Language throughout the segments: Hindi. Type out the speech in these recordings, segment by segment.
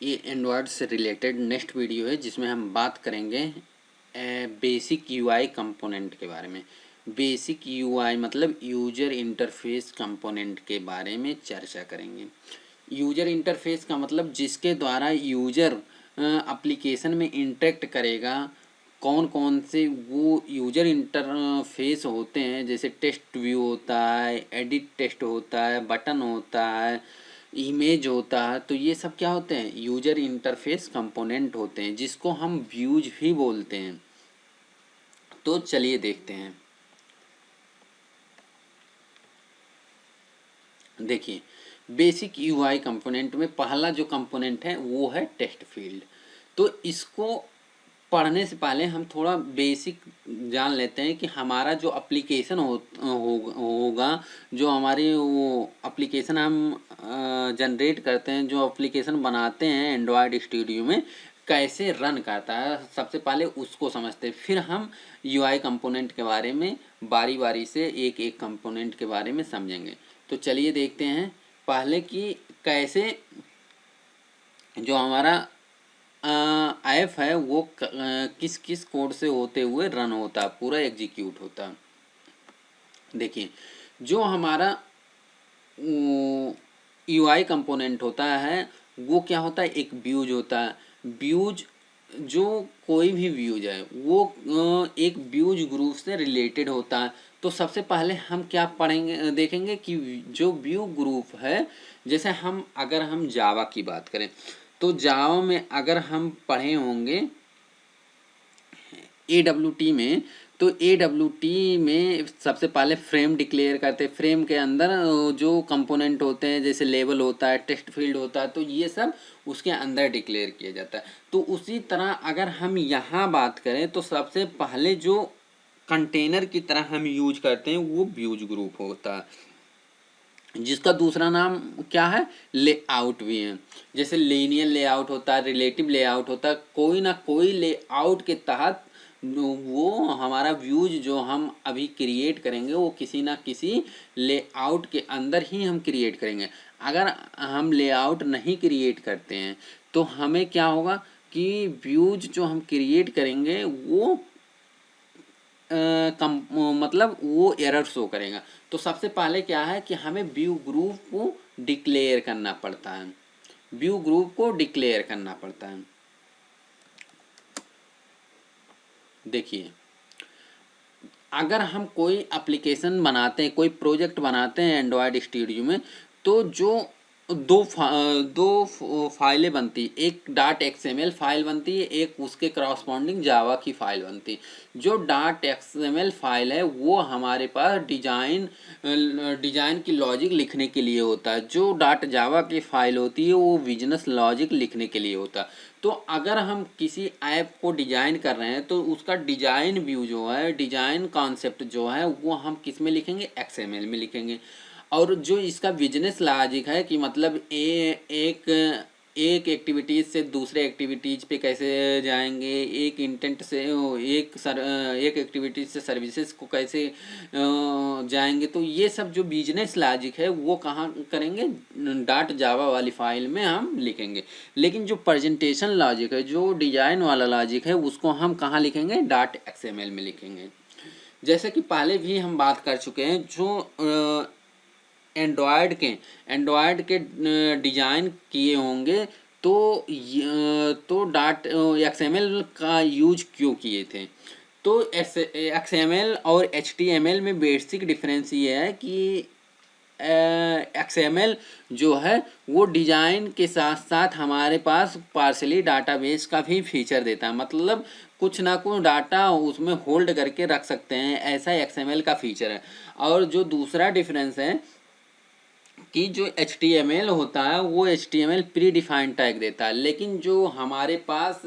ये एंड्रॉयड से रिलेटेड नेक्स्ट वीडियो है जिसमें हम बात करेंगे बेसिक यूआई कंपोनेंट के बारे में। बेसिक यूआई मतलब यूजर इंटरफेस कंपोनेंट के बारे में चर्चा करेंगे। यूजर इंटरफेस का मतलब जिसके द्वारा यूजर एप्लीकेशन में इंटरेक्ट करेगा। कौन कौन से वो यूजर इंटरफेस होते हैं, जैसे टेक्स्ट व्यू होता है, एडिट टेक्स्ट होता है, बटन होता है, इमेज होता है। तो ये सब क्या होते हैं? यूजर इंटरफेस कंपोनेंट होते हैं, जिसको हम व्यूज भी बोलते हैं। तो चलिए देखते हैं। देखिए, बेसिक यूआई कंपोनेंट में पहला जो कंपोनेंट है वो है टेक्स्ट फील्ड। तो इसको पढ़ने से पहले हम थोड़ा बेसिक जान लेते हैं कि हमारा जो एप्लीकेशन होगा, जो हमारी वो एप्लीकेशन हम जनरेट करते हैं, जो एप्लीकेशन बनाते हैं एंड्रॉयड स्टूडियो में, कैसे रन करता है, सबसे पहले उसको समझते हैं। फिर हम यूआई कंपोनेंट के बारे में बारी बारी से एक एक कंपोनेंट के बारे में समझेंगे। तो चलिए देखते हैं पहले कि कैसे जो हमारा ऐप है वो किस किस कोड से होते हुए रन होता, पूरा एग्जीक्यूट होता। देखिए, जो हमारा यूआई कंपोनेंट होता है वो क्या होता है? एक व्यूज होता है। व्यूज, जो कोई भी व्यूज है वो एक व्यूज ग्रुप से रिलेटेड होता है। तो सबसे पहले हम क्या पढ़ेंगे, देखेंगे कि जो व्यू ग्रुप है, जैसे अगर हम जावा की बात करें तो जावा में अगर हम पढ़े होंगे AWT में, तो AWT में सबसे पहले फ्रेम डिक्लेयर करते हैं। फ्रेम के अंदर जो कंपोनेंट होते हैं, जैसे लेबल होता है, टेक्स्ट फील्ड होता है, तो ये सब उसके अंदर डिक्लेयर किया जाता है। तो उसी तरह अगर हम यहाँ बात करें तो सबसे पहले जो कंटेनर की तरह हम यूज करते हैं वो व्यूज ग्रुप होता है, जिसका दूसरा नाम क्या है? लेआउट भी है। जैसे लीनियर लेआउट होता है, रिलेटिव लेआउट होता है, कोई ना कोई लेआउट के तहत वो हमारा व्यूज जो हम अभी क्रिएट करेंगे वो किसी ना किसी लेआउट के अंदर ही हम क्रिएट करेंगे। अगर हम लेआउट नहीं क्रिएट करते हैं तो हमें क्या होगा कि व्यूज जो हम क्रिएट करेंगे वो मतलब वो एरर शो करेगा। तो सबसे पहले क्या है कि हमें व्यू ग्रुप को डिक्लेयर करना पड़ता है। व्यू ग्रुप को डिक्लेयर करना पड़ता है। देखिए, अगर हम कोई एप्लीकेशन बनाते हैं, कोई प्रोजेक्ट बनाते हैं एंड्रॉयड स्टूडियो में, तो जो दो फाइलें बनती, एक .xml फाइल बनती है, एक उसके करस्पॉन्डिंग जावा की फाइल बनती है। जो .xml फाइल है वो हमारे पास डिजाइन की लॉजिक लिखने के लिए होता है। जो .java की फाइल होती है वो बिजनेस लॉजिक लिखने के लिए होता है। तो अगर हम किसी ऐप को डिजाइन कर रहे हैं तो उसका डिजाइन व्यू जो है, डिजाइन कॉन्सेप्ट जो है, वो हम किस में लिखेंगे? XML में लिखेंगे। और जो इसका बिजनेस लॉजिक है कि मतलब एक एक्टिविटीज़ से दूसरे एक्टिविटीज़ पे कैसे जाएंगे, एक इंटेंट से एक एक्टिविटीज़ से सर्विसेज को कैसे जाएंगे, तो ये सब जो बिजनेस लॉजिक है वो कहाँ करेंगे? .java वाली फाइल में हम लिखेंगे। लेकिन जो प्रेजेंटेशन लॉजिक है, जो डिजाइन वाला लॉजिक है, उसको हम कहाँ लिखेंगे? .xml में लिखेंगे। जैसे कि पहले भी हम बात कर चुके हैं, जो एंड्रॉयड के डिजाइन किए होंगे तो XML का यूज क्यों किए थे? तो XML और HTML में बेसिक डिफरेंस ये है कि XML जो है वो डिजाइन के साथ साथ हमारे पास पार्सली डाटाबेस का भी फीचर देता है। मतलब कुछ ना कुछ डाटा उसमें होल्ड करके रख सकते हैं, ऐसा XML का फीचर है। और जो दूसरा डिफरेंस है कि जो HTML होता है वो HTML प्री डिफाइंड टैग देता है, लेकिन जो हमारे पास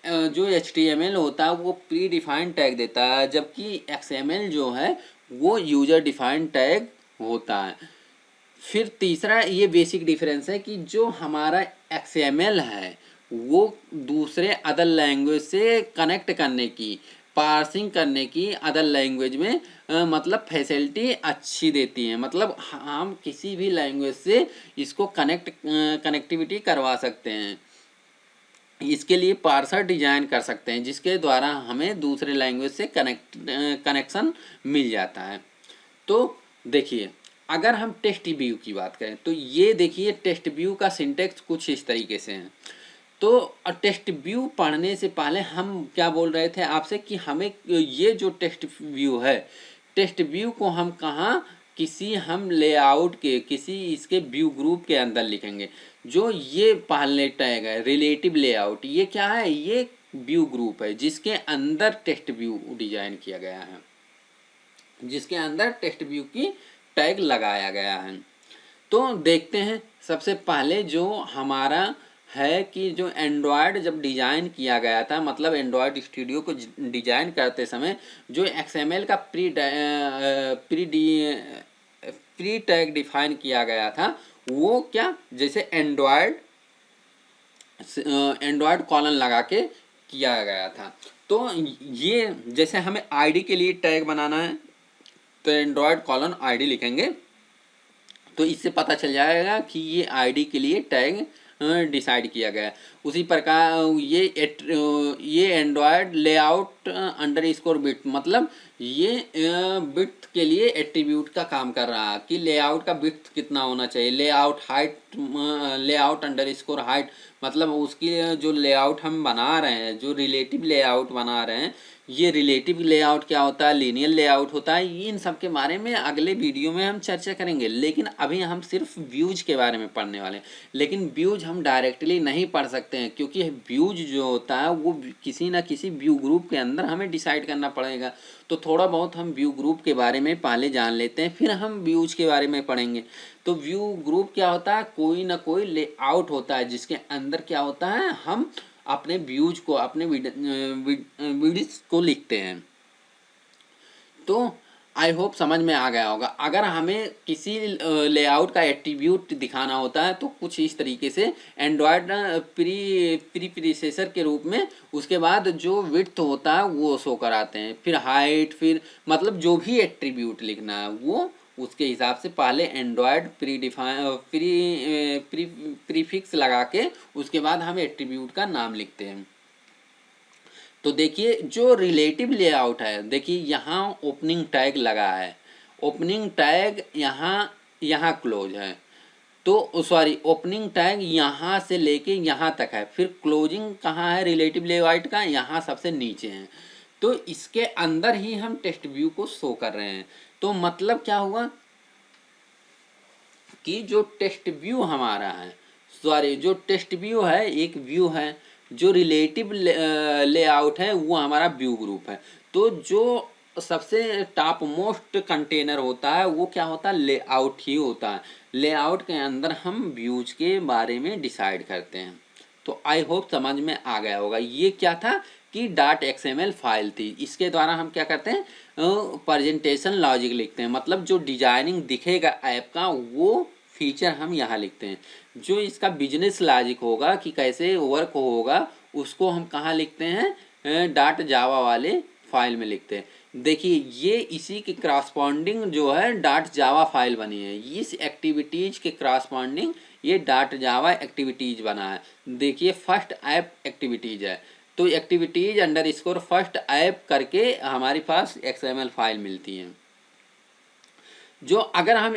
जो HTML होता है वो प्री डिफाइंड टैग देता है, जबकि XML जो है वो यूजर डिफाइंड टैग होता है। फिर तीसरा ये बेसिक डिफरेंस है कि जो हमारा XML है वो दूसरे अदर लैंग्वेज से कनेक्ट करने की, पार्सिंग करने की अदर लैंग्वेज में मतलब फैसिलिटी अच्छी देती है। मतलब हम किसी भी लैंग्वेज से इसको कनेक्टिविटी करवा सकते हैं। इसके लिए पार्सर डिजाइन कर सकते हैं जिसके द्वारा हमें दूसरे लैंग्वेज से कनेक्शन मिल जाता है। तो देखिए, अगर हम टेक्स्ट व्यू की बात करें तो ये देखिए, टेक्स्ट व्यू का सिंटेक्स कुछ इस तरीके से है। तो टेक्स्ट व्यू पढ़ने से पहले हम क्या बोल रहे थे आपसे कि हमें ये जो टेक्स्ट व्यू है, टेक्स्ट व्यू को हम कहाँ किसी हम लेआउट के किसी इसके व्यू ग्रुप के अंदर लिखेंगे। जो ये पहले टैग है रिलेटिव लेआउट, ये क्या है, ये व्यू ग्रुप है जिसके अंदर टेक्स्ट व्यू डिजाइन किया गया है, जिसके अंदर टेक्स्ट व्यू की टैग लगाया गया है। तो देखते हैं सबसे पहले जो हमारा है कि जो एंड्रॉयड जब डिजाइन किया गया था, मतलब एंड्रॉयड स्टूडियो को डिजाइन करते समय जो एक्सएमएल का प्री टैग डिफाइन किया गया था, वो क्या, जैसे एंड्रॉयड कॉलन लगा के किया गया था। तो ये जैसे हमें आईडी के लिए टैग बनाना है तो एंड्रॉयड कॉलन आईडी लिखेंगे, तो इससे पता चल जाएगा कि ये आईडी के लिए टैग डिसाइड किया गया है। उसी प्रकार ये Android layout under score bit, मतलब ये बिट के लिए एट्रीब्यूट का काम कर रहा है कि लेआउट का बिट कितना होना चाहिए। Layout height, layout under score height, मतलब उसकी जो लेआउट हम बना रहे हैं, जो रिलेटिव लेआउट बना रहे हैं, ये रिलेटिव लेआउट क्या होता है, लीनियर लेआउट होता है। इन सब के बारे में अगले वीडियो में हम चर्चा करेंगे, लेकिन अभी हम सिर्फ व्यूज के बारे में पढ़ने वाले हैं। लेकिन व्यूज हम डायरेक्टली नहीं पढ़ सकते हैं क्योंकि व्यूज जो होता है वो किसी ना किसी व्यू ग्रुप के अंदर हमें डिसाइड करना पड़ेगा। तो थोड़ा बहुत हम व्यू ग्रुप के बारे में पहले जान लेते हैं, फिर हम व्यूज के बारे में पढ़ेंगे। तो व्यू ग्रुप क्या होता है, कोई ना कोई लेआउट होता है जिसके अंदर क्या होता है, हम अपने व्यूज को, अपने वीडियोस को लिखते हैं। तो आई होप समझ में आ गया होगा। अगर हमें किसी लेआउट का एट्रीब्यूट दिखाना होता है तो कुछ इस तरीके से एंड्रॉयड प्रीसेसर के रूप में, उसके बाद जो विड्थ होता है वो शो कराते हैं, फिर हाइट, फिर मतलब जो भी एट्रीब्यूट लिखना है वो उसके हिसाब से पहले एंड्रॉयड प्रीफिक्स लगा के उसके बाद हम एट्रीब्यूट का नाम लिखते हैं। तो देखिए जो रिलेटिव लेआउट है, देखिए यहाँ ओपनिंग टैग लगा है, ओपनिंग टैग यहाँ क्लोज है, तो सॉरी ओपनिंग टैग यहाँ से लेके यहाँ तक है, फिर क्लोजिंग कहाँ है रिलेटिव लेआउट का, यहाँ सबसे नीचे है। तो इसके अंदर ही हम टेक्स्ट व्यू को शो कर रहे हैं। तो मतलब क्या हुआ कि जो टेक्स्ट व्यू हमारा है, सॉरी जो टेक्स्ट व्यू है एक व्यू है, जो रिलेटिव लेआउट है वो हमारा व्यू ग्रुप है। तो जो सबसे टॉप मोस्ट कंटेनर होता है वो क्या होता है, लेआउट ही होता है। लेआउट के अंदर हम व्यूज के बारे में डिसाइड करते हैं। तो आई होप समझ में आ गया होगा। ये क्या था कि डॉट एक्सएमएल फाइल थी, इसके द्वारा हम क्या करते हैं, प्रेजेंटेशन लॉजिक लिखते हैं, मतलब जो डिजाइनिंग दिखेगा ऐप का वो फीचर हम यहाँ लिखते हैं। जो इसका बिजनेस लॉजिक होगा कि कैसे वर्क होगा उसको हम कहाँ लिखते हैं, डॉट जावा वाले फाइल में लिखते हैं। देखिए ये इसी के क्रॉसपॉन्डिंग जो है डॉट जावा फाइल बनी है, इस एक्टिविटीज के क्रॉसपॉन्डिंग ये डॉट जावा एक्टिविटीज बना है। देखिए फर्स्ट ऐप एक्टिविटीज है, तो activities under score first app करके हमारे पास एक्सएमएल फाइल मिलती है। जो अगर हम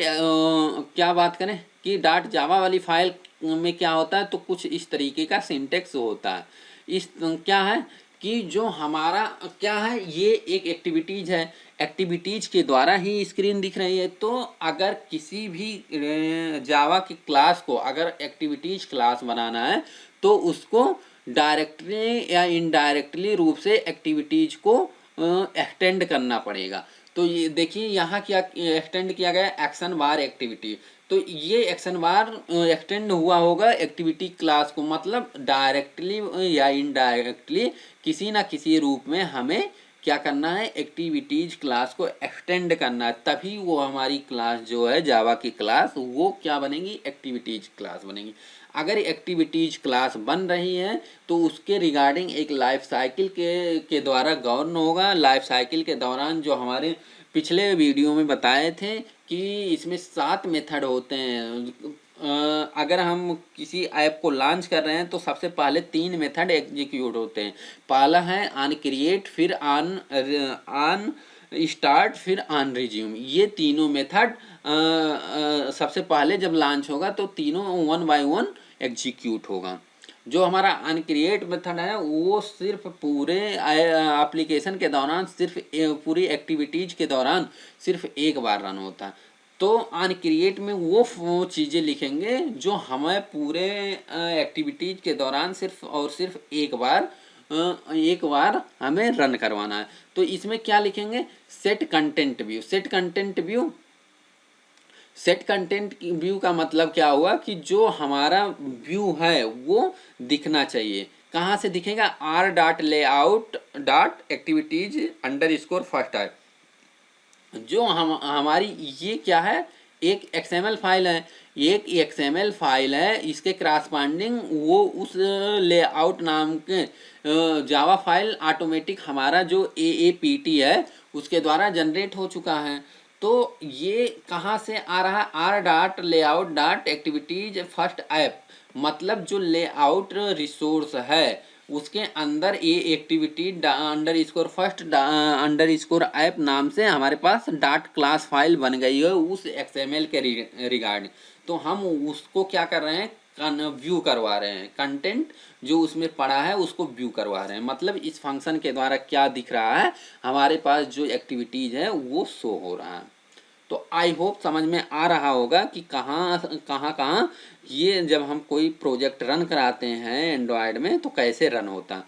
क्या बात करें कि डॉट जावा वाली फाइल में क्या होता है, तो कुछ इस तरीके का सिंटेक्स होता है। इस क्या है कि जो हमारा क्या है, ये एक एक्टिविटीज है, एक्टिविटीज के द्वारा ही स्क्रीन दिख रही है। तो अगर किसी भी जावा की क्लास को अगर एक्टिविटीज क्लास बनाना है तो उसको डायरेक्टली या इनडायरेक्टली रूप से एक्टिविटीज को एक्सटेंड करना पड़ेगा। तो ये देखिए यहाँ क्या एक्सटेंड किया गया, एक्शन बार एक्टिविटी। तो ये एक्शन बार एक्सटेंड हुआ होगा एक्टिविटी क्लास को, मतलब डायरेक्टली या इनडायरेक्टली किसी ना किसी रूप में हमें क्या करना है, एक्टिविटीज क्लास को एक्सटेंड करना है, तभी वो हमारी क्लास जो है जावा की क्लास वो क्या बनेगी, एक्टिविटीज क्लास बनेगी। अगर एक्टिविटीज क्लास बन रही है तो उसके रिगार्डिंग एक लाइफ साइकिल के द्वारा गवर्न होगा। लाइफ साइकिल के दौरान जो हमारे पिछले वीडियो में बताए थे कि इसमें 7 मेथड होते हैं। अगर हम किसी ऐप को लॉन्च कर रहे हैं तो सबसे पहले 3 मेथड एग्जीक्यूट होते हैं। पहला है ऑन क्रिएट, फिर ऑन स्टार्ट, फिर ऑन रिज्यूम। ये तीनों मेथड सबसे पहले जब लॉन्च होगा तो तीनों 1 बाय 1 एग्जीक्यूट होगा। जो हमारा अनक्रिएट मेथड है वो सिर्फ पूरे एप्लीकेशन के दौरान, सिर्फ पूरी एक्टिविटीज के दौरान सिर्फ एक बार रन होता है। तो अनक्रिएट में वो चीज़ें लिखेंगे जो हमें पूरे एक्टिविटीज के दौरान सिर्फ और सिर्फ एक बार हमें रन करवाना है। तो इसमें क्या लिखेंगे, set content view. Set content view का मतलब क्या हुआ कि जो हमारा व्यू है वो दिखना चाहिए। कहाँ से दिखेगा, r.layout.activities_first है। जो हमारी ये क्या है, एक XML फाइल है, इसके क्रॉसपॉन्डिंग वो उस लेआउट नाम के जावा फाइल ऑटोमेटिक हमारा जो AAPT है उसके द्वारा जनरेट हो चुका है। तो ये कहाँ से आ रहा है, r.layout.activities_first मतलब जो लेआउट रिसोर्स है उसके अंदर ये एक्टिविटी _first_ऐप नाम से हमारे पास डॉट क्लास फाइल बन गई है उस XML के रिगार्डिंग। तो हम उसको क्या कर रहे हैं, व्यू करवा रहे हैं, कंटेंट जो उसमें पड़ा है उसको व्यू करवा रहे हैं। मतलब इस फंक्शन के द्वारा क्या दिख रहा है, हमारे पास जो एक्टिविटीज है वो शो हो रहा है। तो आई होप समझ में आ रहा होगा कि कहाँ ये जब हम कोई प्रोजेक्ट रन कराते हैं एंड्रॉयड में तो कैसे रन होता है।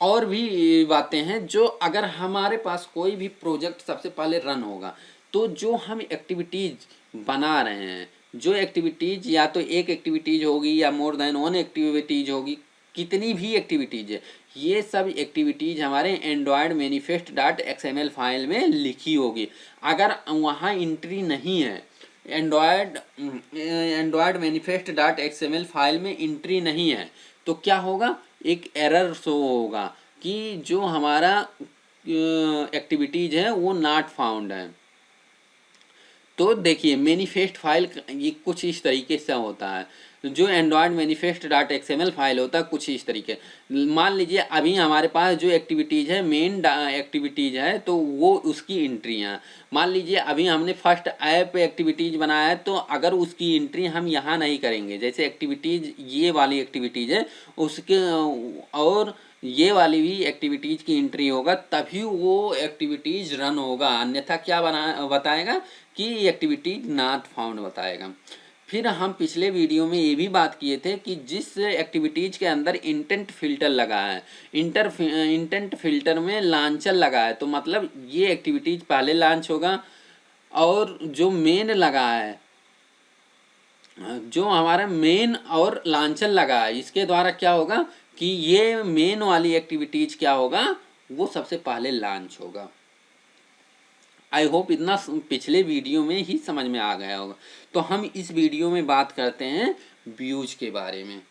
और भी बातें हैं जो अगर हमारे पास कोई भी प्रोजेक्ट सबसे पहले रन होगा तो जो हम एक्टिविटीज बना रहे हैं, जो एक्टिविटीज या तो एक एक्टिविटीज होगी या मोर देन 1 एक्टिविटीज होगी, कितनी भी एक्टिविटीज है, ये सब एक्टिविटीज हमारे Android manifest dot XML file में लिखी होगी। अगर वहाँ एंट्री नहीं है, Android manifest dot XML file में एंट्री नहीं है तो क्या होगा, एक एरर शो होगा कि जो हमारा एक्टिविटीज है वो नॉट फाउंड है। तो देखिए मैनिफेस्ट फाइल ये कुछ इस तरीके से होता है। जो Android manifest dot XML file होता है कुछ इस तरीके, मान लीजिए अभी हमारे पास जो एक्टिविटीज है मेन एक्टिविटीज है तो वो उसकी एंट्री है। मान लीजिए अभी हमने फर्स्ट ऐप एक्टिविटीज बनाया है तो अगर उसकी एंट्री हम यहाँ नहीं करेंगे, जैसे एक्टिविटीज ये वाली एक्टिविटीज है उसके और ये वाली भी एक्टिविटीज की एंट्री होगा तभी वो एक्टिविटीज रन होगा, अन्यथा क्या बताएगा कि एक्टिविटीज नॉट फाउंड बताएगा। फिर हम पिछले वीडियो में ये भी बात किए थे कि जिस एक्टिविटीज के अंदर इंटेंट फिल्टर लगा है, इंटेंट फिल्टर में लॉन्चर लगा है तो मतलब ये एक्टिविटीज पहले लॉन्च होगा। और जो मेन लगा है, जो हमारा मेन और लॉन्चर लगा है, इसके द्वारा क्या होगा कि ये मेन वाली एक्टिविटीज क्या होगा वो सबसे पहले लॉन्च होगा। आई होप इतना पिछले वीडियो में ही समझ में आ गया होगा। तो हम इस वीडियो में बात करते हैं व्यूज के बारे में।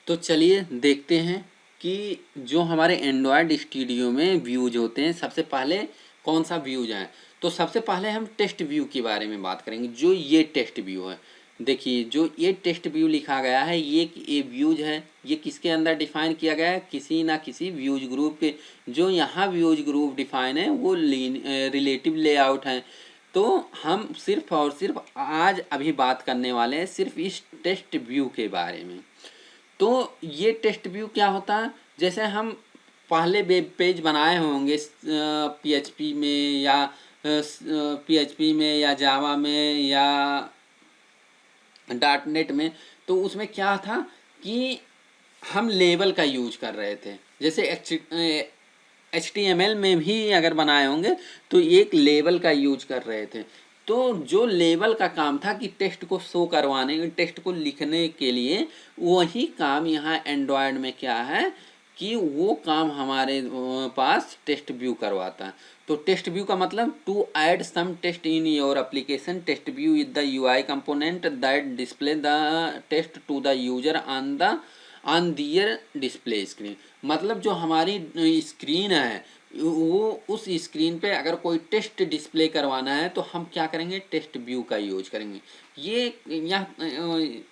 तो चलिए देखते हैं कि जो हमारे एंड्रॉयड स्टूडियो में व्यूज होते हैं सबसे पहले कौन सा व्यूज है। तो सबसे पहले हम टेस्ट व्यू के बारे में बात करेंगे। जो ये टेस्ट व्यू है, देखिए जो ये टेस्ट व्यू लिखा गया है ये व्यूज है, ये किसके अंदर डिफाइन किया गया है, किसी ना किसी व्यूज ग्रुप के। जो यहाँ व्यूज ग्रुप डिफाइन है वो रिलेटिव लेआउट है। तो हम सिर्फ और सिर्फ आज अभी बात करने वाले हैं सिर्फ इस टेस्ट व्यू के बारे में। तो ये टेस्ट व्यू क्या होता है, जैसे हम पहले वेब पेज बनाए होंगे PHP में या जावा में या .NET में, तो उसमें क्या था कि हम लेबल का यूज कर रहे थे। जैसे HTML में भी अगर बनाए होंगे तो एक लेबल का यूज कर रहे थे। तो जो लेबल का काम था कि टेक्स्ट को शो करवाने, टेक्स्ट को लिखने के लिए, वही काम यहाँ एंड्रॉयड में क्या है कि वो काम हमारे पास टेस्ट व्यू करवाता है। तो टेस्ट व्यू का मतलब to add some text in your application, text view is the UI component that display the text to the user on their display screen. मतलब जो हमारी स्क्रीन है वो उस स्क्रीन पे अगर कोई टेस्ट डिस्प्ले करवाना है तो हम क्या करेंगे, टेस्ट व्यू का यूज करेंगे।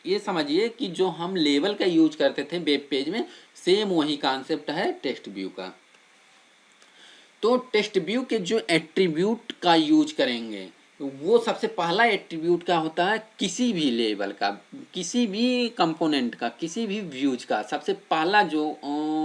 ये समझिए कि जो हम लेबल का यूज करते थे वेब पेज में, सेम वही कॉन्सेप्ट है टेस्ट व्यू का। तो टेस्ट व्यू के जो एट्रीब्यूट का यूज करेंगे वो सबसे पहला एट्रीब्यूट क्या होता है, किसी भी लेवल का, किसी भी कंपोनेंट का, किसी भी व्यूज का सबसे पहला जो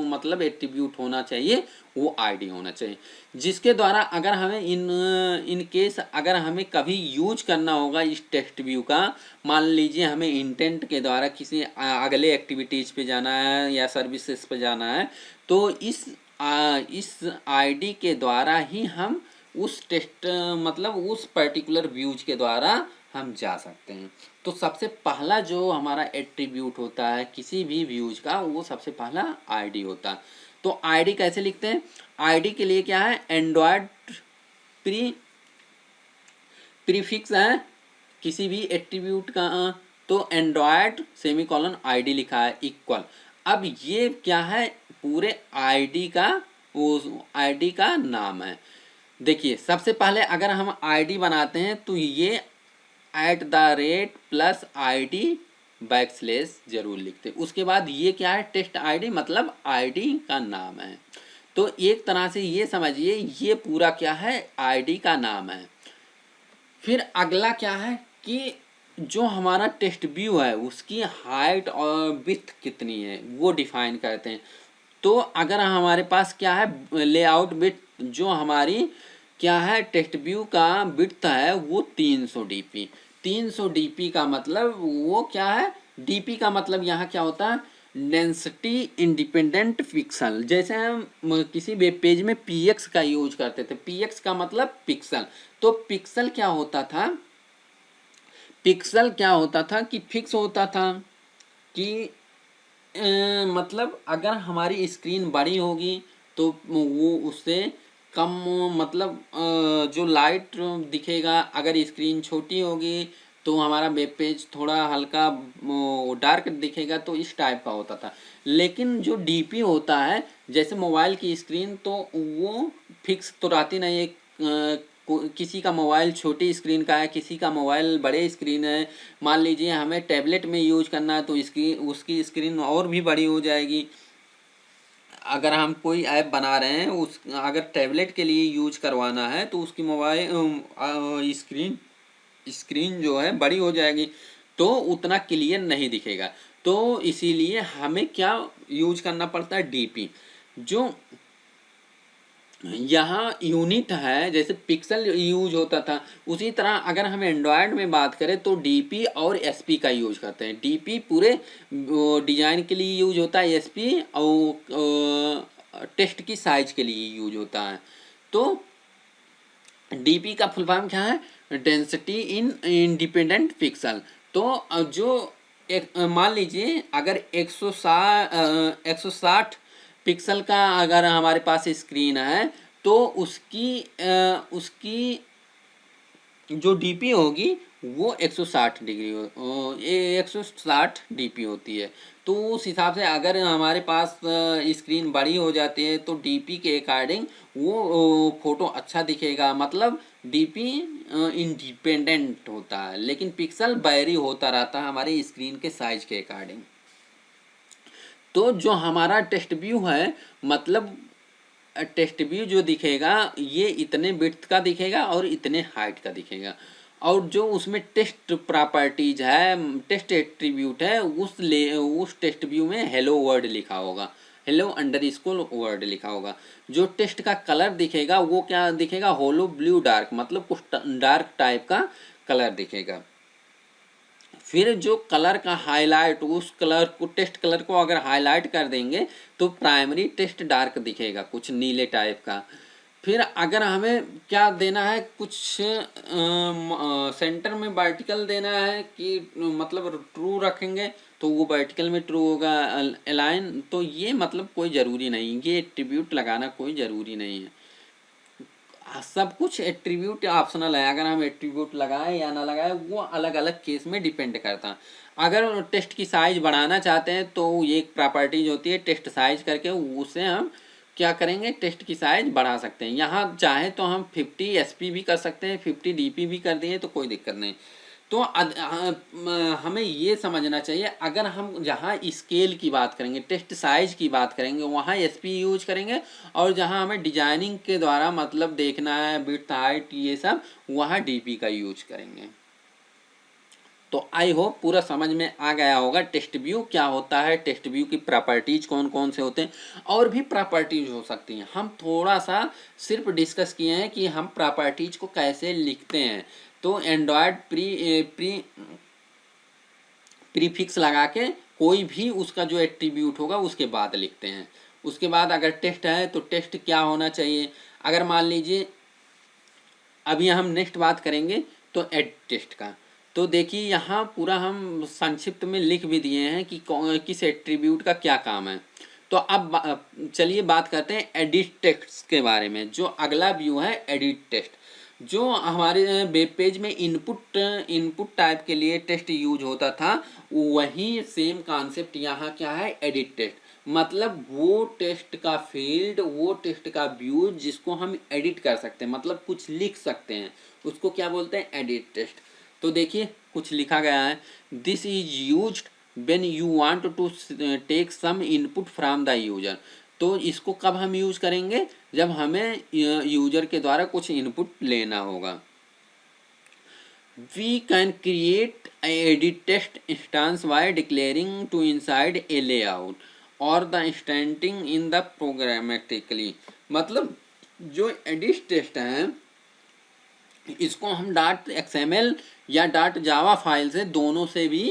मतलब एट्रीब्यूट होना चाहिए वो आईडी होना चाहिए, जिसके द्वारा अगर हमें इन केस अगर हमें कभी यूज करना होगा इस टेस्ट व्यू का, मान लीजिए हमें इंटेंट के द्वारा किसी अगले एक्टिविटीज़ पे जाना है या सर्विसेज पे जाना है, तो इस आईडी के द्वारा ही हम उस टेस्ट मतलब उस पर्टिकुलर व्यूज के द्वारा हम जा सकते हैं। तो सबसे पहला जो हमारा एट्रीब्यूट होता है किसी भी व्यूज का, वो सबसे पहला आईडी होता है। तो आईडी कैसे लिखते हैं, आईडी के लिए क्या है, एंड्रॉयड प्रीफिक्स है किसी भी एट्रीब्यूट का, तो एंड्रॉयड सेमीकोलन आईडी लिखा है इक्वल। अब ये क्या है, पूरे आईडी का, वो आईडी का नाम है। देखिए सबसे पहले अगर हम आईडी बनाते हैं तो ये @ प्लस आईडी बैकस्लेस जरूर लिखते हैं। उसके बाद ये क्या है, टेस्ट आईडी मतलब आईडी का नाम है। तो एक तरह से ये समझिए ये पूरा क्या है, आईडी का नाम है। फिर अगला क्या है कि जो हमारा टेस्ट व्यू है उसकी हाइट और विड्थ कितनी है वो डिफाइन करते हैं। तो अगर हमारे पास क्या है, लेआउट विड्थ जो हमारी क्या है, टेस्ट व्यू का विड्थ है वो 300 डीपी। 300 डीपी का मतलब वो क्या है, डीपी का मतलब यहाँ क्या होता है, डेंसिटी इंडिपेंडेंट पिक्सल। जैसे हम किसी वेब पेज में पीएक्स का यूज करते थे, पीएक्स का मतलब पिक्सल। तो पिक्सल क्या होता था, पिक्सल क्या होता था कि फिक्स होता था कि मतलब अगर हमारी स्क्रीन बड़ी होगी तो वो उससे कम मतलब जो लाइट दिखेगा, अगर स्क्रीन छोटी होगी तो हमारा वेब पेज थोड़ा हल्का डार्क दिखेगा। तो इस टाइप का होता था। लेकिन जो डीपी होता है जैसे मोबाइल की स्क्रीन, तो वो फिक्स तो रहती नहीं है। किसी का मोबाइल छोटी स्क्रीन का है, किसी का मोबाइल बड़े स्क्रीन है। मान लीजिए हमें टैबलेट में यूज करना है तो उसकी स्क्रीन और भी बड़ी हो जाएगी। अगर हम कोई ऐप बना रहे हैं उस अगर टैबलेट के लिए यूज करवाना है तो उसकी मोबाइल स्क्रीन जो है बड़ी हो जाएगी, तो उतना क्लियर नहीं दिखेगा। तो इसीलिए हमें क्या यूज करना पड़ता है, डीपी। जो यहाँ यूनिट है, जैसे पिक्सल यूज होता था, उसी तरह अगर हम एंड्रॉयड में बात करें तो डीपी और एसपी का यूज करते हैं। डीपी पूरे डिजाइन के लिए यूज होता है, एसपी और टेक्स्ट की साइज के लिए यूज होता है। तो डीपी का फुल फॉर्म क्या है, डेंसिटी इन इंडिपेंडेंट पिक्सल। तो जो एक मान लीजिए अगर 160 पिक्सल का अगर हमारे पास स्क्रीन है तो उसकी जो डीपी होगी वो 160 डिग्री 160 डीपी होती है। तो उस हिसाब से अगर हमारे पास स्क्रीन बड़ी हो जाती है तो डीपी के अकॉर्डिंग वो फोटो अच्छा दिखेगा। मतलब डीपी इंडिपेंडेंट होता है लेकिन पिक्सल वेरी होता रहता है हमारी स्क्रीन के साइज के अकॉर्डिंग। तो जो हमारा टेस्ट व्यू है, मतलब टेस्ट व्यू जो दिखेगा ये इतने विड्थ का दिखेगा और इतने हाइट का दिखेगा। और जो उसमें टेस्ट प्रॉपर्टीज है, टेस्ट एट्रीब्यूट है, उस टेस्ट व्यू में हेलो वर्ड लिखा होगा, हेलो अंडरस्कोर वर्ड लिखा होगा। जो टेस्ट का कलर दिखेगा वो क्या दिखेगा, होलो ब्लू डार्क, मतलब कुछ डार्क टाइप का कलर दिखेगा। फिर जो कलर का हाईलाइट, उस कलर को टेस्ट कलर को अगर हाईलाइट कर देंगे तो प्राइमरी टेस्ट डार्क दिखेगा, कुछ नीले टाइप का। फिर अगर हमें क्या देना है, कुछ सेंटर में वर्टिकल देना है कि मतलब ट्रू रखेंगे तो वो वर्टिकल में ट्रू होगा। अलाइन तो ये मतलब कोई ज़रूरी नहीं, ये एट्रीब्यूट लगाना कोई ज़रूरी नहीं है। सब कुछ एट्रीब्यूट ऑप्शनल है, अगर हम एट्रीब्यूट लगाएं या ना लगाएं वो अलग अलग केस में डिपेंड करता है। अगर टेस्ट की साइज बढ़ाना चाहते हैं तो ये एक प्रॉपर्टीज होती है टेस्ट साइज करके, उसे हम क्या करेंगे, टेस्ट की साइज बढ़ा सकते हैं। यहाँ चाहे तो हम 50 SP भी कर सकते हैं, 50 DP भी कर दिए तो कोई दिक्कत नहीं। तो हमें ये समझना चाहिए, अगर हम जहाँ स्केल की बात करेंगे, टेस्ट साइज की बात करेंगे, वहाँ SP यूज करेंगे, और जहाँ हमें डिजाइनिंग के द्वारा मतलब देखना है विड्थ हाइट ये सब, वहाँ DP का यूज करेंगे। तो आई होप पूरा समझ में आ गया होगा टेस्ट व्यू क्या होता है, टेस्ट व्यू की प्रॉपर्टीज कौन कौन से होते हैं, और भी प्रॉपर्टीज हो सकती हैं। हम थोड़ा सा सिर्फ डिस्कस किए हैं कि हम प्रॉपर्टीज को कैसे लिखते हैं। तो एंड्रॉयड प्रीफिक्स लगा के कोई भी उसका जो एट्रीब्यूट होगा उसके बाद लिखते हैं। उसके बाद अगर टेस्ट है तो टेस्ट क्या होना चाहिए, अगर मान लीजिए अभी हम नेक्स्ट बात करेंगे तो एड टेस्ट का। तो देखिए यहाँ पूरा हम संक्षिप्त में लिख भी दिए हैं कि किस एट्रीब्यूट का क्या काम है। तो अब चलिए बात करते हैं एडिट टेक्स्ट के बारे में। जो अगला व्यू है एडिट टेस्ट, जो हमारे वेब पेज में इनपुट टाइप के लिए टेस्ट यूज होता था, वही सेम कॉन्सेप्ट यहाँ क्या है, एडिट टेस्ट। मतलब वो टेस्ट का फील्ड, वो टेस्ट का व्यू जिसको हम एडिट कर सकते हैं, मतलब कुछ लिख सकते हैं, उसको क्या बोलते हैं, एडिट टेस्ट। तो देखिए कुछ लिखा गया है, this is used when you want to take some input from the user. तो इसको कब हम यूज करेंगे, जब हमें यूजर के द्वारा कुछ इनपुट लेना होगा। We can create a edit text instance by declaring to inside a layout or the instanting in the programmatically। मतलब जो एडिट टेस्ट है इसको हम डॉट XML या डॉट जावा फाइल से दोनों से भी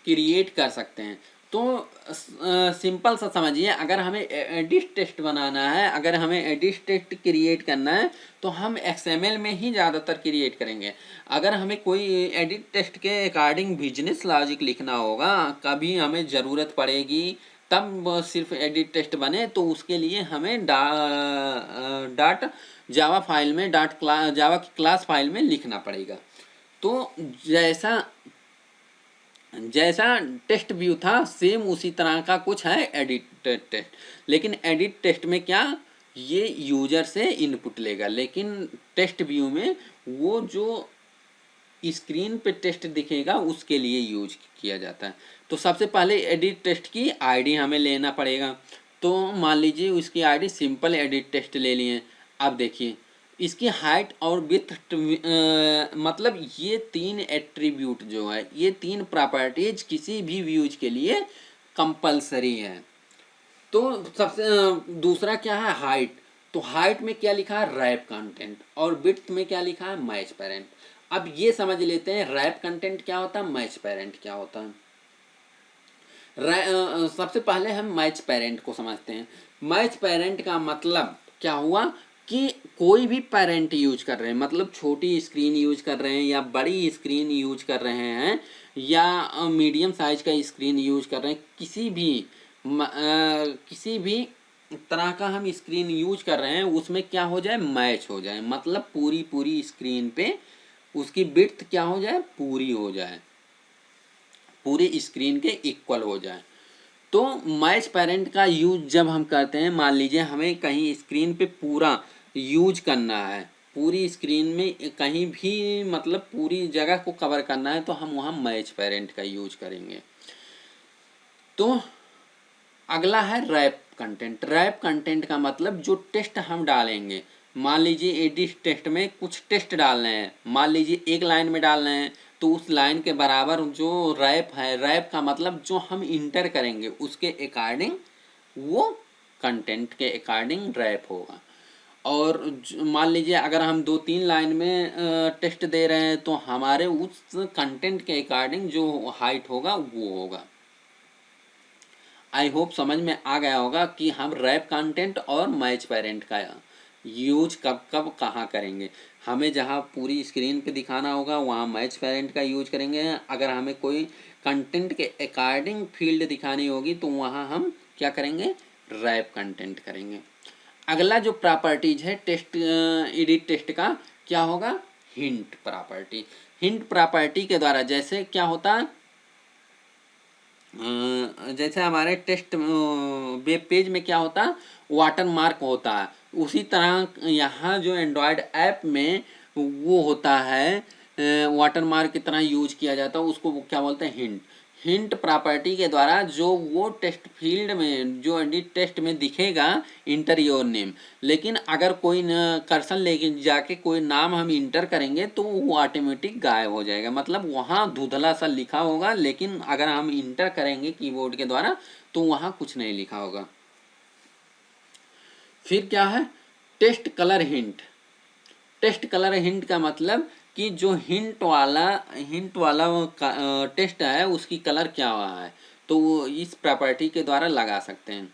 क्रिएट कर सकते हैं। तो सिंपल सा समझिए, अगर हमें एडिट टेस्ट बनाना है, अगर हमें एडिट टेस्ट क्रिएट करना है तो हम XML में ही ज़्यादातर क्रिएट करेंगे। अगर हमें कोई एडिट टेस्ट के अकॉर्डिंग बिजनेस लॉजिक लिखना होगा, कभी हमें ज़रूरत पड़ेगी तब सिर्फ एडिट टेस्ट बने, तो उसके लिए हमें डॉट जावा फाइल में जावा की क्लास फाइल में लिखना पड़ेगा। तो जैसा जैसा टेस्ट व्यू था सेम उसी तरह का कुछ है एडिट टेस्ट। लेकिन एडिट टेस्ट में क्या, ये यूजर से इनपुट लेगा, लेकिन टेस्ट व्यू में वो जो स्क्रीन पे टेस्ट दिखेगा उसके लिए यूज किया जाता है। तो सबसे पहले एडिट टेस्ट की आईडी हमें लेना पड़ेगा। तो मान लीजिए उसकी आईडी सिंपल एडिट टेस्ट ले लिए। अब देखिए इसकी हाइट और विड्थ, मतलब ये तीन एट्रीब्यूट जो है, ये तीन प्रॉपर्टीज किसी भी व्यूज के लिए कंपलसरी है। तो सबसे दूसरा क्या है, हाइट। तो हाइट में क्या लिखा है, रैप कंटेंट, और विड्थ में क्या लिखा है, मैच पेरेंट। अब ये समझ लेते हैं रैप कंटेंट क्या होता है, मैच पेरेंट क्या होता है। सबसे पहले हम मैच पेरेंट को समझते हैं। मैच पेरेंट का मतलब क्या हुआ कि कोई भी पेरेंट यूज कर रहे हैं, मतलब छोटी स्क्रीन यूज कर रहे हैं या बड़ी स्क्रीन यूज कर रहे हैं या मीडियम साइज का स्क्रीन यूज कर रहे हैं, किसी भी तरह का हम स्क्रीन यूज कर रहे हैं, उसमें क्या हो जाए, मैच हो जाए। मतलब पूरी पूरी स्क्रीन पे उसकी विड्थ क्या हो जाए, पूरी हो जाए, पूरी स्क्रीन के इक्वल हो जाए। तो मैच पेरेंट का यूज जब हम करते हैं, मान लीजिए हमें कहीं स्क्रीन पे पूरा यूज करना है, पूरी स्क्रीन में कहीं भी मतलब पूरी जगह को कवर करना है, तो हम वहाँ मैच पेरेंट का यूज करेंगे। तो अगला है रैप कंटेंट। रैप कंटेंट का मतलब जो टेस्ट हम डालेंगे, मान लीजिए एडिट टेस्ट में कुछ टेस्ट डालने हैं, मान लीजिए एक लाइन में डालने हैं, तो उस लाइन के बराबर जो रैप है, रैप का मतलब जो हम इंटर करेंगे उसके अकॉर्डिंग, वो कंटेंट के अकॉर्डिंग रैप होगा। और मान लीजिए अगर हम 2-3 लाइन में टेस्ट दे रहे हैं, तो हमारे उस कंटेंट के अकॉर्डिंग जो हाइट होगा वो होगा। आई होप समझ में आ गया होगा कि हम रैप कंटेंट और मैच पेरेंट का यूज कब कब कहाँ करेंगे। हमें जहाँ पूरी स्क्रीन पे दिखाना होगा वहाँ मैच पेरेंट का यूज करेंगे। अगर हमें कोई कंटेंट के अकॉर्डिंग फील्ड दिखानी होगी तो वहाँ हम क्या करेंगे, रैप कंटेंट करेंगे। अगला जो प्रॉपर्टीज है टेस्ट एडिट टेस्ट का क्या होगा, हिंट प्रॉपर्टी। हिंट प्रॉपर्टी के द्वारा जैसे क्या होता है, जैसे हमारे टेस्ट वेब पेज में क्या होता है, वाटर मार्क होता है, उसी तरह यहाँ जो एंड्रॉयड ऐप में वो होता है वाटर मार्क की तरह यूज किया जाता है, उसको क्या बोलते हैं, हिंट। हिंट प्रॉपर्टी के द्वारा जो वो टेस्ट फील्ड में जो एडिट टेस्ट में दिखेगा इंटर योर नेम, लेकिन अगर कोई कर्सर लेके जाके कोई नाम हम इंटर करेंगे तो वो ऑटोमेटिक गायब हो जाएगा। मतलब वहाँ धुंधला सा लिखा होगा, लेकिन अगर हम इंटर करेंगे कीबोर्ड के द्वारा तो वहाँ कुछ नहीं लिखा होगा। फिर क्या है, text colour hint. Text colour hint का मतलब कि जो हिंट वाला टेस्ट है उसकी कलर क्या हुआ है, तो वो इस प्रॉपर्टी के द्वारा लगा सकते हैं।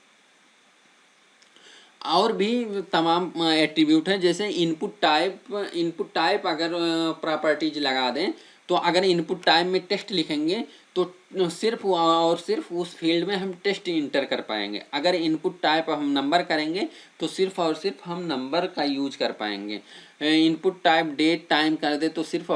और भी तमाम एट्रीब्यूट हैं, जैसे इनपुट टाइप अगर प्रॉपर्टीज लगा दें तो अगर इनपुट टाइप में टेस्ट लिखेंगे तो सिर्फ और सिर्फ उस फील्ड में हम टेस्ट इंटर कर पाएंगे। अगर इनपुट टाइप हम नंबर करेंगे तो सिर्फ और सिर्फ हम नंबर का यूज कर पाएंगे। इनपुट टाइप डेट टाइम कर दे तो सिर्फ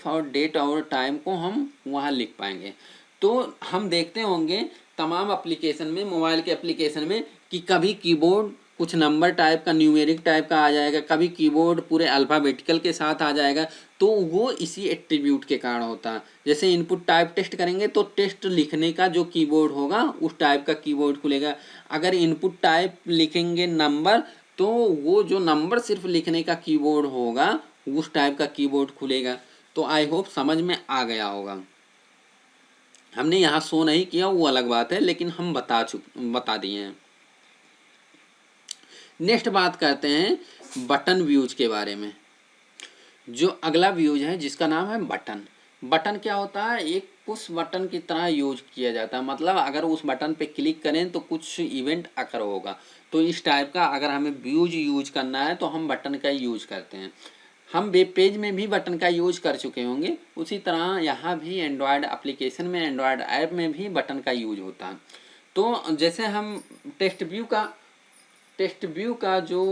और डेट और टाइम को हम वहाँ लिख पाएंगे। तो हम देखते होंगे तमाम एप्लीकेशन में, मोबाइल के एप्लीकेशन में, कि कभी कीबोर्ड कुछ नंबर टाइप का, न्यूमेरिक टाइप का आ जाएगा, कभी कीबोर्ड पूरे अल्फ़ाबेटिकल के साथ आ जाएगा, तो वो इसी एट्रीब्यूट के कारण होता है। जैसे इनपुट टाइप टेस्ट करेंगे तो टेस्ट लिखने का जो कीबोर्ड होगा उस टाइप का कीबोर्ड खुलेगा। अगर इनपुट टाइप लिखेंगे नंबर तो वो जो नंबर सिर्फ लिखने का कीबोर्ड होगा उस टाइप का कीबोर्ड खुलेगा। तो आई होप समझ में आ गया होगा। हमने यहाँ शो नहीं किया वो अलग बात है, लेकिन हम बता दिए हैं। नेक्स्ट बात करते हैं बटन व्यूज के बारे में। जो अगला व्यूज है जिसका नाम है बटन। बटन क्या होता है, एक पुश बटन की तरह यूज किया जाता है। मतलब अगर उस बटन पे क्लिक करें तो कुछ इवेंट अकर होगा, तो इस टाइप का अगर हमें व्यूज यूज करना है तो हम बटन का यूज करते हैं। हम वेब पेज में भी बटन का यूज कर चुके होंगे, उसी तरह यहाँ भी एंड्रॉयड एप्लीकेशन में, एंड्रॉयड ऐप में भी बटन का यूज होता है। तो जैसे हम टेस्ट व्यू का जो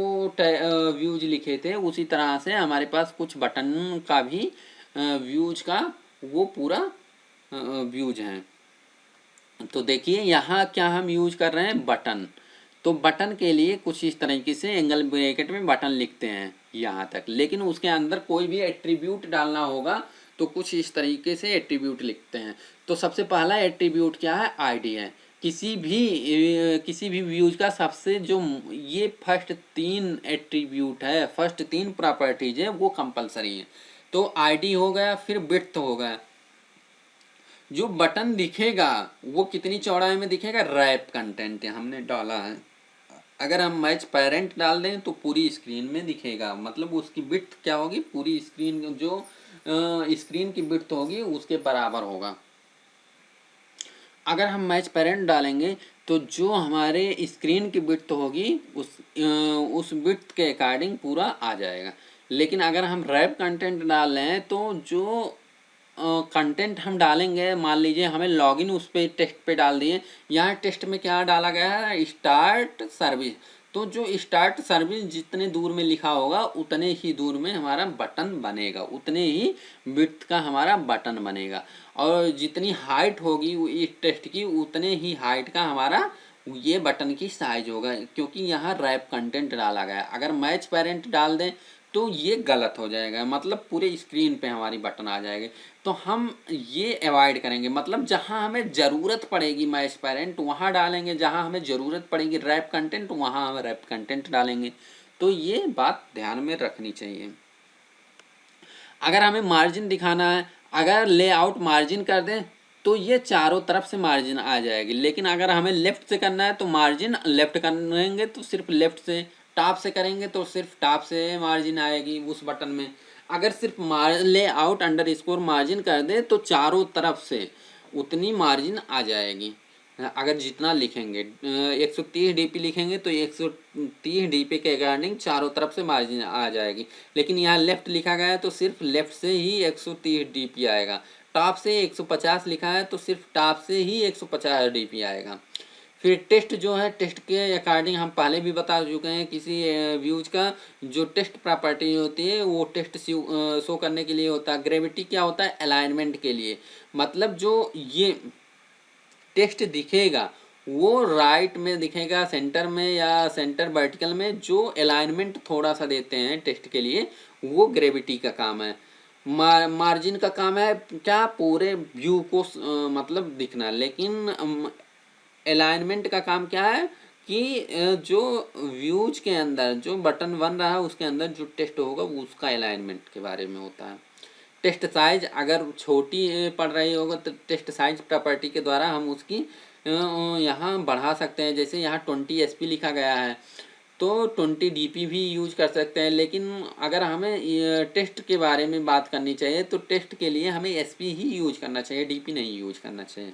व्यूज लिखे थे उसी तरह से हमारे पास कुछ बटन का भी व्यूज का वो पूरा व्यूज है। तो देखिए यहाँ क्या हम यूज कर रहे हैं, बटन। तो बटन के लिए कुछ इस तरीके से एंगल ब्रैकेट में बटन लिखते हैं यहाँ तक, लेकिन उसके अंदर कोई भी एट्रीब्यूट डालना होगा तो कुछ इस तरीके से एट्रीब्यूट लिखते हैं। तो सबसे पहला एट्रीब्यूट क्या है, आईडी है। किसी भी व्यूज का सबसे जो ये फर्स्ट 3 एट्रीब्यूट है, फर्स्ट 3 प्रॉपर्टीज है वो कंपलसरी है। तो आईडी हो गया, फिर विड्थ हो गया। जो बटन दिखेगा वो कितनी चौड़ाई में दिखेगा, रैप कंटेंट हमने डाला है। अगर हम मैच पेरेंट डाल दें तो पूरी स्क्रीन में दिखेगा, मतलब उसकी विड्थ क्या होगी, पूरी स्क्रीन जो स्क्रीन की विड्थ होगी उसके बराबर होगा। अगर हम मैच पेरेंट डालेंगे तो जो हमारे स्क्रीन की विड्थ होगी उस विड्थ के अकॉर्डिंग पूरा आ जाएगा। लेकिन अगर हम रैप कंटेंट डाल रहे हैं तो जो कंटेंट हम डालेंगे, मान लीजिए हमें लॉगिन उस पे टेक्स्ट पे डाल दिए, यहाँ टेक्स्ट में क्या डाला गया है, स्टार्ट सर्विस। तो जो स्टार्ट सर्विस जितने दूर में लिखा होगा उतने ही दूर में हमारा बटन बनेगा, उतने ही विड्थ का हमारा बटन बनेगा। और जितनी हाइट होगी इस टेक्स्ट की उतने ही हाइट का हमारा ये बटन की साइज होगा, क्योंकि यहाँ रैप कंटेंट डाला गया है। अगर मैच पेरेंट डाल दें तो ये गलत हो जाएगा, मतलब पूरे स्क्रीन पे हमारी बटन आ जाएगी। तो हम ये अवॉइड करेंगे, मतलब जहाँ हमें ज़रूरत पड़ेगी मैच पेरेंट वहाँ डालेंगे, जहाँ हमें ज़रूरत पड़ेगी रैप कंटेंट वहाँ हम रैप कंटेंट डालेंगे। तो ये बात ध्यान में रखनी चाहिए। अगर हमें मार्जिन दिखाना है, अगर लेआउट मार्जिन कर दें तो ये चारों तरफ से मार्जिन आ जाएगी, लेकिन अगर हमें लेफ़्ट से करना है तो मार्जिन लेफ़्ट करेंगे तो सिर्फ लेफ़्ट से, टॉप से करेंगे तो सिर्फ टॉप से मार्जिन आएगी उस बटन में। अगर सिर्फ लेआउट अंडरस्कोर मार्जिन कर दे तो चारों तरफ से उतनी मार्जिन आ जाएगी। अगर जितना लिखेंगे 130 डीपी लिखेंगे तो 130 डीपी के अकॉर्डिंग चारों तरफ से मार्जिन आ जाएगी। लेकिन यहाँ लेफ़्ट लिखा गया है तो सिर्फ लेफ़्ट से ही 130 डीपी आएगा, टॉप से 150 लिखा है तो सिर्फ टॉप से ही 150 डीपी आएगा। फिर टेस्ट जो है, टेस्ट के अकॉर्डिंग हम पहले भी बता चुके हैं, किसी व्यूज का जो टेस्ट प्रॉपर्टी होती है वो टेस्ट शो करने के लिए होता है। ग्रेविटी क्या होता है? अलाइनमेंट के लिए। मतलब जो ये टेक्स्ट दिखेगा वो राइट में दिखेगा, सेंटर में या सेंटर वर्टिकल में, जो अलाइनमेंट थोड़ा सा देते हैं टेक्स्ट के लिए, वो ग्रेविटी का काम है। मार्जिन का काम है क्या? पूरे व्यू को मतलब दिखना। लेकिन अलाइनमेंट का काम क्या है कि जो व्यूज के अंदर जो बटन बन रहा है उसके अंदर जो टेक्स्ट होगा वो उसका अलाइनमेंट के बारे में होता है। टेक्स्ट साइज अगर छोटी पड़ रही होगा तो टेक्स्ट साइज प्रॉपर्टी के द्वारा हम उसकी यहाँ बढ़ा सकते हैं। जैसे यहाँ 20 SP लिखा गया है तो 20 DP भी यूज कर सकते हैं। लेकिन अगर हमें टेक्स्ट के बारे में बात करनी चाहिए तो टेक्स्ट के लिए हमें SP ही यूज करना चाहिए, DP नहीं यूज करना चाहिए।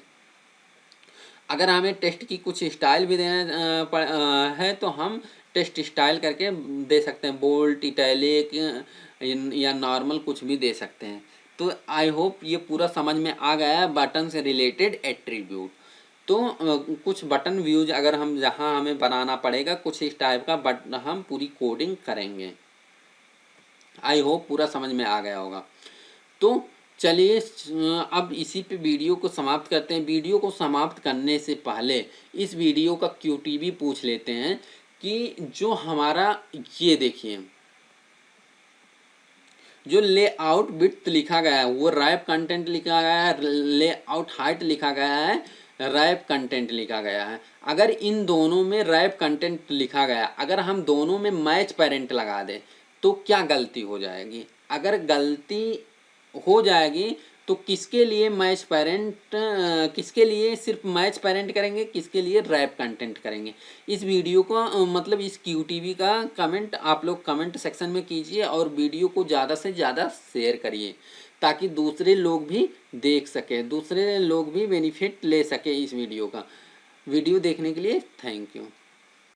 अगर हमें टेक्स्ट की कुछ स्टाइल भी देना है तो हम टेक्स्ट स्टाइल करके दे सकते हैं, बोल्ड, इटैलिक या नॉर्मल कुछ भी दे सकते हैं। तो आई होप ये पूरा समझ में आ गया है बटन से रिलेटेड एट्रीब्यूट। तो कुछ बटन व्यूज अगर हम जहाँ हमें बनाना पड़ेगा कुछ इस टाइप का, बट हम पूरी कोडिंग करेंगे। आई होप पूरा समझ में आ गया होगा। तो चलिए अब इसी पे वीडियो को समाप्त करते हैं। वीडियो को समाप्त करने से पहले इस वीडियो का QTB पूछ लेते हैं कि जो हमारा ये देखिए जो लेआउट विड्थ लिखा गया है वो रैप कंटेंट लिखा गया है, लेआउट हाइट लिखा गया है, रैप कंटेंट लिखा गया है। अगर इन दोनों में रैप कंटेंट लिखा गया, अगर हम दोनों में मैच पेरेंट लगा दें तो क्या गलती हो जाएगी? अगर गलती हो जाएगी तो किसके लिए मैच पेरेंट, किसके लिए सिर्फ मैच पेरेंट करेंगे, किसके लिए रैप कंटेंट करेंगे? इस वीडियो को मतलब इस QTB का कमेंट आप लोग कमेंट सेक्शन में कीजिए और वीडियो को ज़्यादा से ज़्यादा शेयर करिए ताकि दूसरे लोग भी देख सकें, दूसरे लोग भी बेनिफिट ले सके इस वीडियो का। वीडियो देखने के लिए थैंक यू।